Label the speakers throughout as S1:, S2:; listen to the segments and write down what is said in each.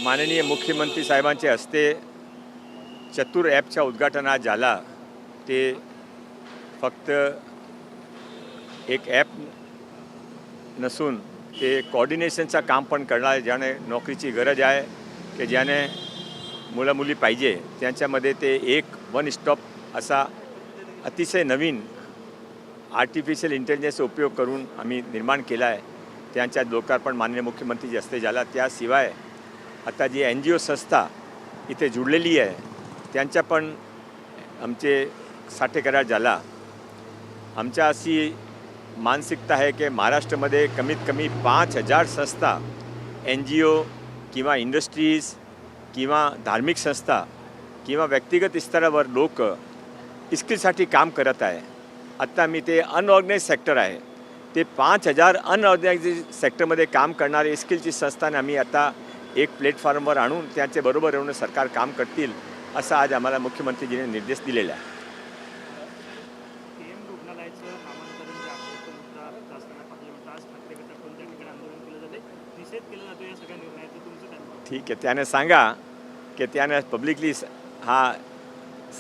S1: माननीय मुख्यमंत्री साहेबांचे हस्ते चतुर ॲपच्या उद्घाटनात झाला। ते फक्त एक ॲप नसून ते कोऑर्डिनेशनचं काम पण करणार, ज्याने नोकरीची गरज आहे की ज्याने मुलं मुली पाहिजे त्यांच्यामध्ये ते एक वन स्टॉप असा अतिशय नवीन आर्टिफिशियल इंटेलिजन्सचा उपयोग करून आम्ही निर्माण केला आहे। त्यांच्या लोकार्पण माननीय मुख्यमंत्रीचे हस्ते झाला। त्याशिवाय आता जी NGO संस्था इथे जुळलेली आहे त्यांच्या पण आमचे साठे करार झाला। आमच्या अशी मानसिकता आहे की महाराष्ट्रामध्ये कमीत कमी 5000 संस्था NGO किंवा इंडस्ट्रीज किंवा धार्मिक संस्था किंवा व्यक्तिगत स्तरावर लोक स्किलसाठी काम करत आहे। आता मी ते अनऑर्गनाइज सेक्टर आहे, ते 5000 अनऑर्गनाइज सेक्टरमध्ये काम करणारे स्किलची संस्थाने आम्ही आता एक प्लॅटफॉर्मवर आणून त्यांच्याबरोबर येऊन सरकार काम करतील असा आज आम्हाला मुख्यमंत्रीजीने निर्देश दिलेला आहे। ठीक आहे, त्याने सांगा की त्याने पब्लिकली हा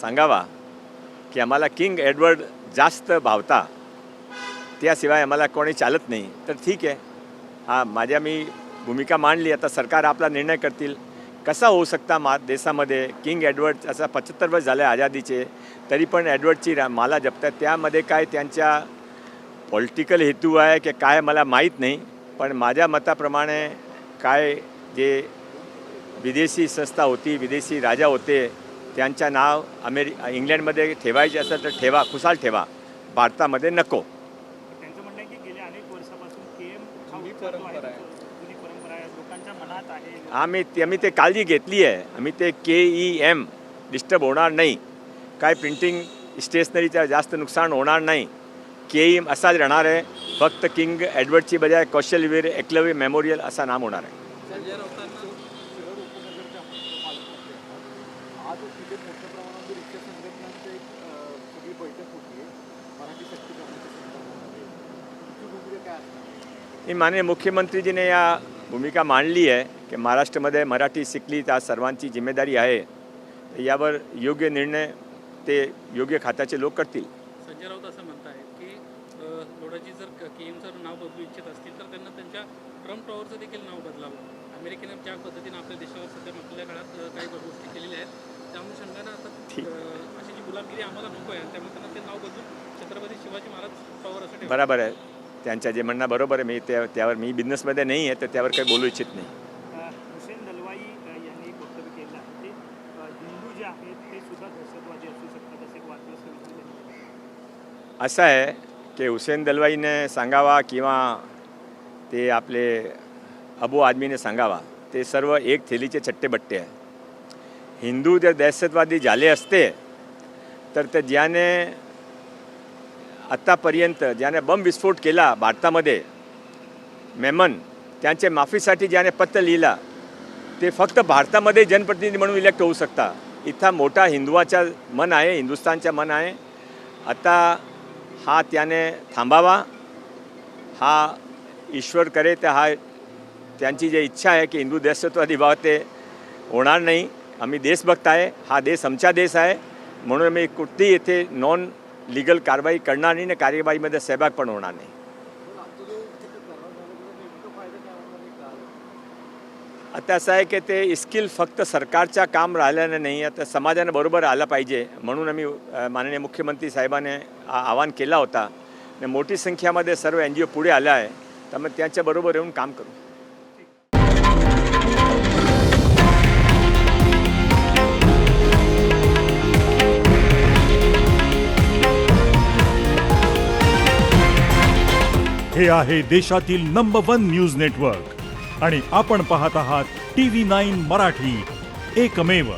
S1: सांगावा की आम्हाला किंग एडवर्ड जास्त भावता, त्याशिवाय आम्हाला कोणी चालत नाही। तर ठीक आहे, हा माझ्या मी भूमिका मांडली। आता सरकार आपला निर्णय करतील। कसा होऊ शकता देशामध्ये किंग एडवर्ड असा 75 वर्ष झाले आझादीचे, तरी पण एडवर्डची माला जपतात। त्यामध्ये काय त्यांच्या पॉलिटिकल हेतू आहे की काय मला माहीत नाही, पण माझ्या मताप्रमाणे काय जे विदेशी संस्था होती, विदेशी राजा होते, त्यांच्या नाव इंग्लंडमध्ये ठेवायचे असेल तर ठेवा, खुशाल ठेवा, भारतामध्ये नको।
S2: त्यांचं म्हणणं आहे की गेल्या अनेक वर्षापासून KM हा परंपरा आहे, लोकांच्या मनात आहे।
S1: आम्ही ते काळजी घेतली आहे। आम्ही ते KEM डिस्टर्ब होणार नाही, काय प्रिंटिंग स्टेशनरीचं जास्त नुकसान होणार नाही। KEM असाच राहणार आहे, फक्त किंग एडवर्डची बजाय कौशलवीर एकलव्य मेमोरियल असा नाम होणार आहे। माननीय मुख्यमंत्रीजीने या भूमिका मांडली आहे की महाराष्ट्रामध्ये मराठी शिकली तर सर्वांची जिम्मेदारी आहे। यावर योग्य निर्णय ते योग्य खात्याचे लोक करतील।
S3: संजय राऊत असं म्हणत आहेत की लोढाजी जर KEMचं नाव बदलू इच्छित असतील तर त्यांना त्यांच्या ट्रम्प टॉवरचं देखील नाव बदलावं। अमेरिकेने ज्या पद्धतीने आपल्या देशावर सध्या आपल्या काळात काही गोष्टी केलेल्या आहेत, त्यामुळे संघानं आता अशी जी गुलामगिरी आम्हाला नको आहे, त्यामुळे त्यांना ते नाव बदलून छत्रपती शिवाजी महाराज टॉवर असं ठेवा।
S1: बरोबर आहे, त्यांच्या जे म्हणणं बरोबर आहे। मी त्यावर मी बिझनेसमध्ये नाही आहे, तर त्यावर काही बोलू इच्छित नाही।
S2: हुसेन दलवाई यांनी एक वक्तव्य केलं आहे की हिंदू जे आहेत ते सुद्धा दहशतवादी असू शकतात, असे वादग्रस्त।
S1: असं आहे की हुसेन दलवाईने सांगावा किंवा ते आपले अबू आदमीने सांगावा, ते सर्व एक थैलीचे चट्टेबट्टे आहे। हिंदू जर दहशतवादी झाले असते तर ते ज्याने आत्तापर्यंत ज्याने बम विस्फोट केला भारतामध्ये, मेमन, त्यांचे माफीसाठी ज्याने पत्र लिहिला, ते फक्त भारतामध्ये जनप्रतिनिधी म्हणून इलेक्ट होऊ शकता। इथं मोठा हिंदुवाचा मन आहे, हिंदुस्थानचा मन आहे। आता हा त्याने थांबावा, हा ईश्वर करे तर हा त्यांची जी इच्छा आहे की हिंदू दहशतवादी भाव ते होणार नाही। आम्ही देशभक्त आहे, हा देश आमचा देश आहे, म्हणून मी कुठलीही येथे नॉन लीगल कारवाई करणार नाही, कार्यवाहीमध्ये सहभाग पण होणार नाही। आता असं आहे की ते स्किल फक्त सरकारच्या काम राहिल्यानं नाही, आता समाजाने बरोबर आलं पाहिजे, म्हणून आम्ही माननीय मुख्यमंत्री साहेबांनी आवाहन केला होता। मोठी संख्येमध्ये सर्व NGO पुढे आल्या आहे, त्यामुळे त्यांच्याबरोबर येऊन काम करू।
S4: हे आहे देशातील नंबर 1 न्यूज नेटवर्क आणि आपण पाहत आहात TV9 मराठी, एकमेव।